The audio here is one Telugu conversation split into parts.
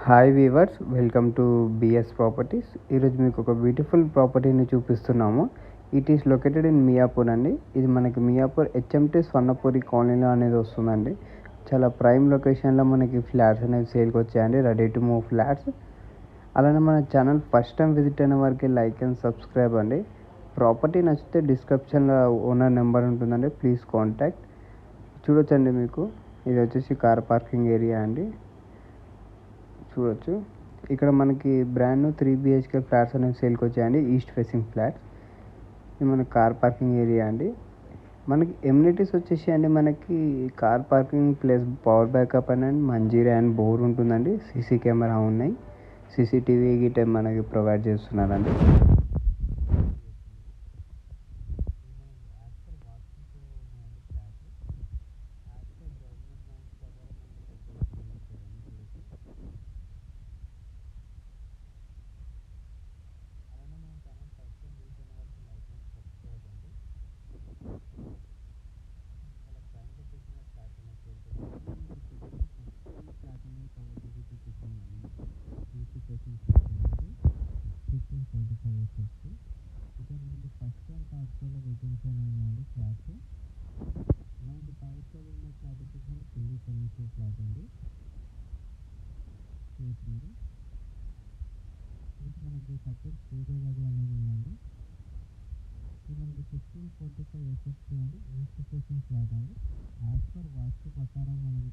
Hi viewers, welcome to BS properties. ఈరోజు మీకు ఒక బ్యూటిఫుల్ ప్రాపర్టీని చూపిస్తున్నాము. It is located in Miyapur అండి. ఇది మనకి మియాపూర్ హెచ్ఎంటీ స్వర్ణపురి కాలనీలో అనేది వస్తుందండి. చాలా ప్రైమ్ లొకేషన్లో మనకి ఫ్లాట్స్ అనేవి సేల్కి వచ్చాయండి, రెడీ టు మూవ్ ఫ్లాట్స్. అలానే మన ఛానల్ ఫస్ట్ టైం విజిట్ అయిన వారికి లైక్ అండ్ సబ్స్క్రైబ్ అండి. ప్రాపర్టీ నచ్చితే డిస్క్రిప్షన్లో ఓనర్ నెంబర్ ఉంటుందండి, ప్లీజ్ కాంటాక్ట్. చూడొచ్చండి, మీకు ఇది వచ్చేసి కార్ పార్కింగ్ ఏరియా అండి. చూడొచ్చు, ఇక్కడ మనకి బ్రాండ్ న్యూ 3 BHK ఫ్లాట్స్ అనేవి సేల్కి వచ్చాయండి, ఈస్ట్ ఫేసింగ్ ఫ్లాట్స్. ఇది మన కార్ పార్కింగ్ ఏరియా అండి. మనకి ఎమ్యూనిటీస్ వచ్చేసి అండి, మనకి car parking plus power backup and Manjira and bore ఉంటుందండి. సీసీ కెమెరా ఉన్నాయి, సీసీటీవీ గిట్ట మనకి ప్రొవైడ్ చేస్తున్నారండి. ఫస్ట్ టైం టాప్స్లో వేకెన్సీ ఉన్నాయండి ఫ్లాట్స్. మనకి టాప్స్లో ఉన్న ఫ్లాట్ వచ్చేసి ఫుల్లీ ఫర్నిచర్ ఫ్లాట్ అండి. చూస్తున్నారు, మనకి సపరేట్ పూజ గది అనేది ఉందండి. ఇది మనకి 1545 SFT అండి, ఈస్ట్ ఫేసింగ్ ఫ్లాట్ అండి. యాజ్ పర్ వాస్తు ప్రకారం మనకి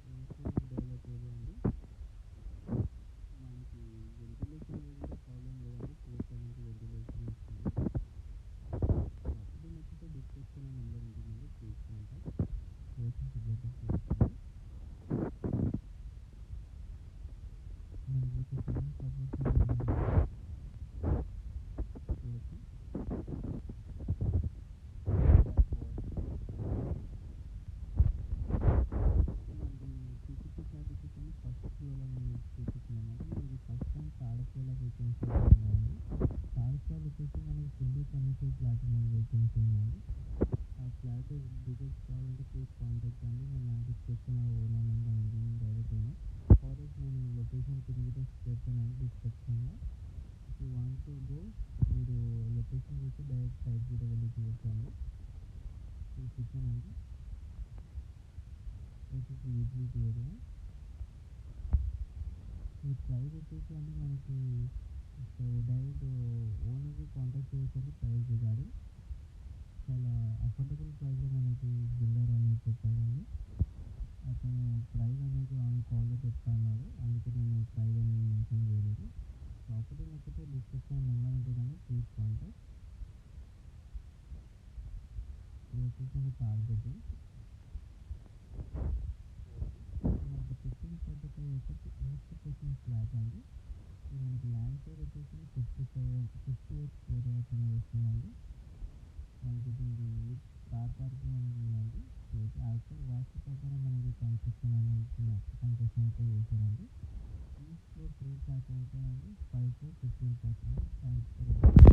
కన్స్ట్రక్షన్ డెవలప్ ఏరియా అండి. మనకి వెంటిలేషన్ కూడా ప్రాబ్లం లేదండి, 4 నుంచి వెంటిలేషన్ వస్తుంది. అప్పుడు నచ్చితే డిస్క్రిప్షన్ నెంబర్ ఉంటుందండి, ప్లీజ్ కాంటాక్ట్. మనకి ఫస్ట్ ఫ్లోర్ అనేది చూపిస్తున్నామంటే మనకి ఫస్ట్ టైం థర్డ్ ఫ్లోర్లో వేకెన్సీ ఉన్నాయండి. థర్డ్ ఫ్లోర్ వచ్చేసి మనకి ఫుల్లీ ఫర్నిచర్ ఫ్లాట్ అనేది వేకెన్సీ ఉందండి. ఆ ఫ్లాట్ డీటెయిల్స్ కావాలంటే ప్లీజ్ కాంటాక్ట్ అండి. మన డిస్క్రిప్షన్లో ఓనర్ నెంబర్ ఉంటుంది, డైరెక్ట్ ఓనర్. ఫారెస్ట్ నేను లొకేషన్ తిరిగితే పెడతానండి డిస్క్రిప్షన్లో. If you want to go, మీరు లొకేషన్ చూసి డైరెక్ట్ సైట్ కూడా వెళ్ళి చూడొచ్చండి. ఈ కిచెన్ అండి, వచ్చేసి యూటిలిటీ ఏరియా. ఈ ప్రైస్ వచ్చేసి అండి మనకి డైరెక్ట్ ఓనర్కి కాంటాక్ట్ చేయొచ్చండి. ప్రైస్ రిగార్డింగ్ చాలా అఫోర్డబుల్ ప్రైస్లో మనకి బిల్డర్ అనేది చెప్పాడండి. అతను ప్రైస్ అనేది ఆన్ కాల్లో చెప్తా అన్నాడు, అందుకే నేను ప్రైస్ అనేది మెన్షన్ చేయలేదు. ప్రాపర్టీ నచ్చితే డిస్క్రిప్షన్ నెంబర్ ఉంటుందండి, ప్లీజ్ కాంటాక్ట్. ఇది వచ్చేసి థర్డ్ బెడ్రూమ్. మనకి 1545 SFT ఈస్ట్ ఫేసింగ్ ఫ్లాట్ అండి. ఇది మనకి ల్యాండ్ షేర్ వచ్చేసి 58 ఏరియాస్ అనేది వస్తుందండి. మనకి దీనికి కార్ పార్కింగ్ అనేది ఉందండి. యాజ్ పర్ వాస్తు ప్రకారం మనకి కన్స్ట్రక్షన్ అనేది అయితే చేశారండి. ఈస్ట్ ఫ్లోర్ 3 ఫ్లాట్స్ ఉంటాయండి, 5 ఫ్లోర్ 15 ఫ్లాట్స్ అండి. Thanks for